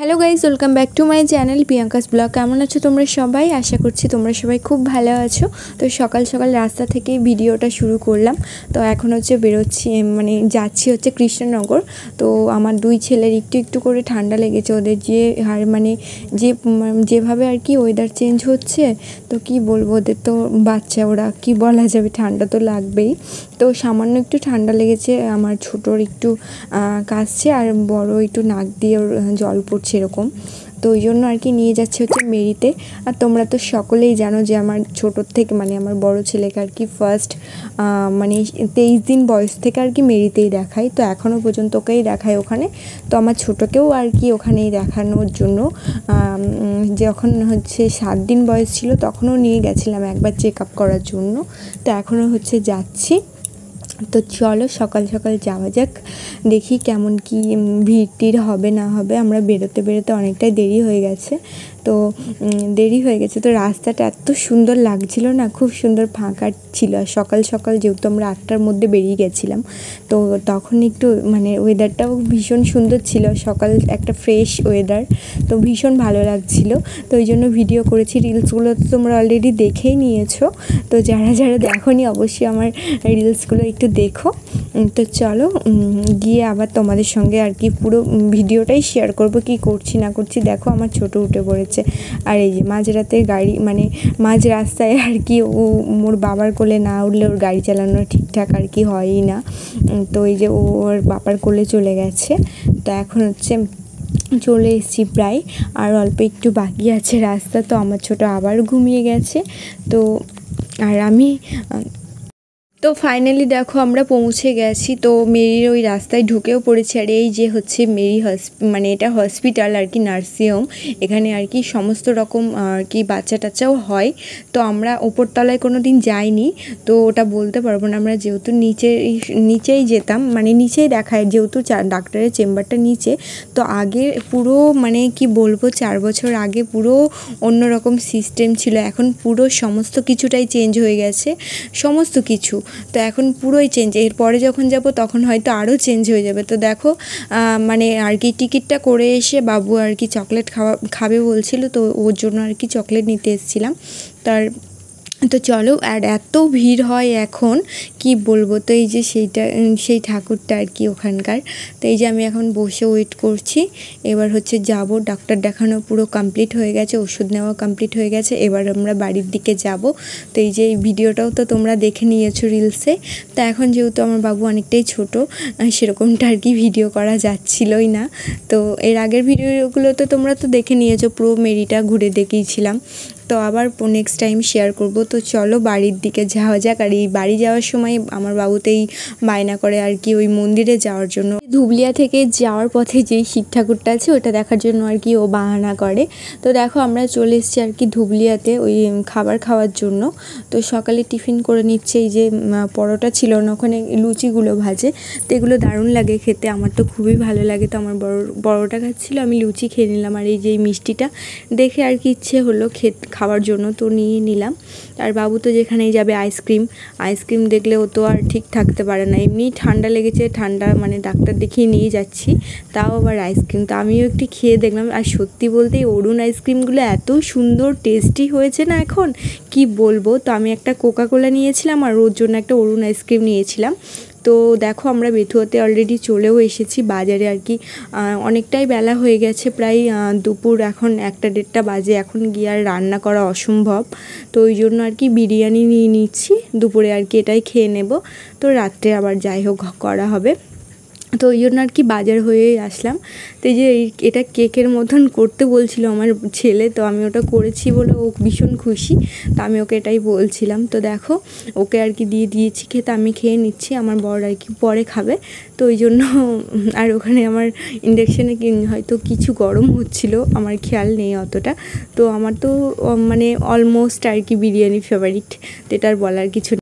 Hello guys, welcome back to my channel Priyanka's blog. কেমন আছো তোমরা সবাই? আশা করছি তোমরা সবাই খুব ভালো আছো। তো সকাল সকাল রাস্তা থেকে ভিডিওটা শুরু করলাম। তো এখন হচ্ছে বেরোচ্ছি, মানে যাচ্ছি হচ্ছে কৃষ্ণনগর। তো আমার দুই ছেলের একটু একটু করে ঠান্ডা লেগেছে। ওদের যে আর মানে যেভাবে আর কি ওয়েদার চেঞ্জ হচ্ছে, তো কি বলবো, ওদের তো বাচ্চা, ওরা কি বলা যাবে, ঠান্ডা তো লাগবেই। তো সামান্য একটু ঠান্ডা লেগেছে। আমার ছোটোর একটু কাশছে আর বড় একটু নাক দিয়ে ওর জল পড়ছে এরকম। তো ওই জন্য আর কি নিয়ে যাচ্ছে হচ্ছে মেরিতে। আর তোমরা তো সকলেই জানো যে আমার ছোটোর থেকে মানে আমার বড় ছেলেকে আর কি ফার্স্ট মানে 23 দিন বয়স থেকে আর কি মেরিতেই দেখাই। তো এখনও পর্যন্ত ওকেই দেখাই ওখানে। তো আমার ছোটোকেও আর কি ওখানেই দেখানোর জন্য যখন হচ্ছে 7 দিন বয়স ছিল তখনও নিয়ে গেছিলাম একবার চেক আপ করার জন্য। তো এখনও হচ্ছে যাচ্ছি। তো চলো সকাল সকাল যাওয়া যাক, দেখি কেমন কি ভিড় টিড় হবে না হবে। আমরা বেরোতে বেরোতে অনেকটাই দেরি হয়ে গেছে। তো রাস্তাটা এত সুন্দর লাগছিল না, খুব সুন্দর ফাঁকা ছিল। আর সকাল সকাল যেহেতু আমরা 8টার মধ্যে বেরিয়ে গেছিলাম, তো তখন একটু মানে ওয়েদারটাও ভীষণ সুন্দর ছিল, সকাল একটা ফ্রেশ ওয়েদার, তো ভীষণ ভালো লাগছিল। তো ওই জন্য ভিডিও করেছি। রিলসগুলো তো তোমরা অলরেডি দেখেই নিয়েছো। তো যারা যারা দেখোনি অবশ্যই আমার রিলসগুলো একটু দেখো। তো চলো গিয়ে আবার তোমাদের সঙ্গে আর কি পুরো ভিডিওটাই শেয়ার করব, কি করছি না করছি। দেখো আমার ছোটো উঠে পড়েছে। আর এই যে মাঝরাতে গাড়ি মানে মাঝ রাস্তায় আর কি ও ওর বাবার কোলে না উঠলে ওর গাড়ি চালানো ঠিকঠাক আর কি হয়ই না। তো এই যে ও ওর বাবার কোলে চলে গেছে। তো এখন হচ্ছে চলে এসেছি প্রায়, আর অল্প একটু বাকি আছে রাস্তা। তো আমার ছোটো আবার ঘুমিয়ে গেছে। তো আর আমি তো ফাইনালি দেখো আমরা পৌঁছে গেছি। তো মেরির ওই রাস্তায় ঢুকেও পড়েছি। আর এই যে হচ্ছে মেরি মানে এটা হসপিটাল আর কি, নার্সিংহোম। এখানে আর কি সমস্ত রকম আর কি বাচ্চা টাচ্চাও হয়। তো আমরা ওপরতলায় কোনো দিন যাইনি, তো ওটা বলতে পারবো না। আমরা যেহেতু নিচেই যেতাম, মানে নিচেই দেখায়, যেহেতু ডাক্তারের চেম্বারটা নিচে। তো আগে পুরো মানে কি বলবো, 4 বছর আগে পুরো অন্যরকম সিস্টেম ছিল। এখন পুরো সমস্ত কিছুটাই চেঞ্জ হয়ে গেছে, সমস্ত কিছু। তো এখন পুরোই চেঞ্জ। এরপরে যখন যাব তখন হয়তো আরও চেঞ্জ হয়ে যাবে। তো দেখো মানে আর কি টিকিটটা করে এসে বাবু আর কি চকলেট খাবে বলছিল, তো ওর জন্য আর কি চকলেট নিতে এসেছিলাম। তো চলো, আর এত ভিড় হয় এখন কি বলবো। তো এই যে সেই ঠাকুরটা আর কি ওখানকার। তো এই যে আমি এখন বসে ওয়েট করছি। এবার হচ্ছে যাব, ডাক্তার দেখানো পুরো কমপ্লিট হয়ে গেছে, ওষুধ নেওয়া কমপ্লিট হয়ে গেছে। এবার আমরা বাড়ির দিকে যাব। তো এই যে এই ভিডিওটাও তো তোমরা দেখে নিয়েছো রিলসে। তো এখন যেহেতু আমার বাবু অনেকটাই ছোটো, সেরকমটা আর কি ভিডিও করা যাচ্ছিলই না। তো এর আগের ভিডিওগুলো তো তোমরা তো দেখে নিয়েছো, পুরো মেরিটা ঘুরে দেখিয়েছিলাম। তো আবার নেক্সট টাইম শেয়ার করব। তো চলো বাড়ির দিকে যাওয়া যাক। আর এই বাড়ি যাওয়ার সময় আমার বাবুতেই বায়না করে আর কি ওই মন্দিরে যাওয়ার জন্য। ধুবলিয়া থেকে যাওয়ার পথে যেই শিব ঠাকুরটা আছে ওটা দেখার জন্য আর কি ও বাহানা করে। তো দেখো আমরা চলে এসেছি আর কি ধুবলিয়াতে ওই খাবার খাওয়ার জন্য। তো সকালে টিফিন করে নিচ্ছে। এই যে পরোটা ছিল না, ওখানে লুচিগুলো ভাজে। তো এগুলো দারুণ লাগে খেতে, আমার তো খুবই ভালো লাগে। তো আমার বড়টা খাচ্ছিলো, আমি লুচি খেয়ে নিলাম। আর এই যে মিষ্টিটা দেখে আর কি ইচ্ছে হলো খাওয়ার জন্য, তো নিয়ে নিলাম। আর বাবু তো যেখানেই যাবে আইসক্রিম দেখলে ও তো আর ঠিক থাকতে পারে না। এমনি ঠান্ডা লেগেছে, ঠান্ডা মানে ডাক্তার দেখিয়ে নিয়ে যাচ্ছি, তাও আবার আইসক্রিম। তো আমিও একটু খেয়ে দেখলাম। আর সত্যি বলতে অরুণ আইসক্রিমগুলো এত সুন্দর টেস্টি হয়েছে না এখন, কি বলবো। তো আমি একটা কোকাকোলা নিয়েছিলাম আর ওর জন্য একটা অরুণ আইসক্রিম নিয়েছিলাম। তো দেখো আমরা বেথুয়াতে অলরেডি চলেও এসেছি বাজারে আর কি। অনেকটাই বেলা হয়ে গেছে, প্রায় দুপুর এখন 1টা-1:30 বাজে। এখন গিয়ে আর রান্না করা অসম্ভব। তো ওই জন্য আর কি বিরিয়ানি নিয়ে নিচ্ছি দুপুরে আর কি, এটাই খেয়ে নেব। তো রাত্রে আবার যাই হোক করা হবে। তো ওই জন্য আর কি বাজার হয়েই আসলাম। তো এই যে এটা কেকের মতন করতে বলছিল আমার ছেলে, তো আমি ওটা করেছি বলে ও ভীষণ খুশি। তো আমি ওকে এটাই বলছিলাম। তো দেখো ওকে আর কি দিয়ে দিয়েছি খেতে, আমি খেয়ে নিচ্ছি, আমার বর আর কি পরে খাবে। তো ওই জন্য আর ওখানে আমার ইন্ডাকশানে হয়তো কিছু গরম হচ্ছিল, আমার খেয়াল নেই অতটা। তো আমার তো মানে অলমোস্ট আর কি বিরিয়ানি ফেভারিট, তো এটা আর বলার কিছু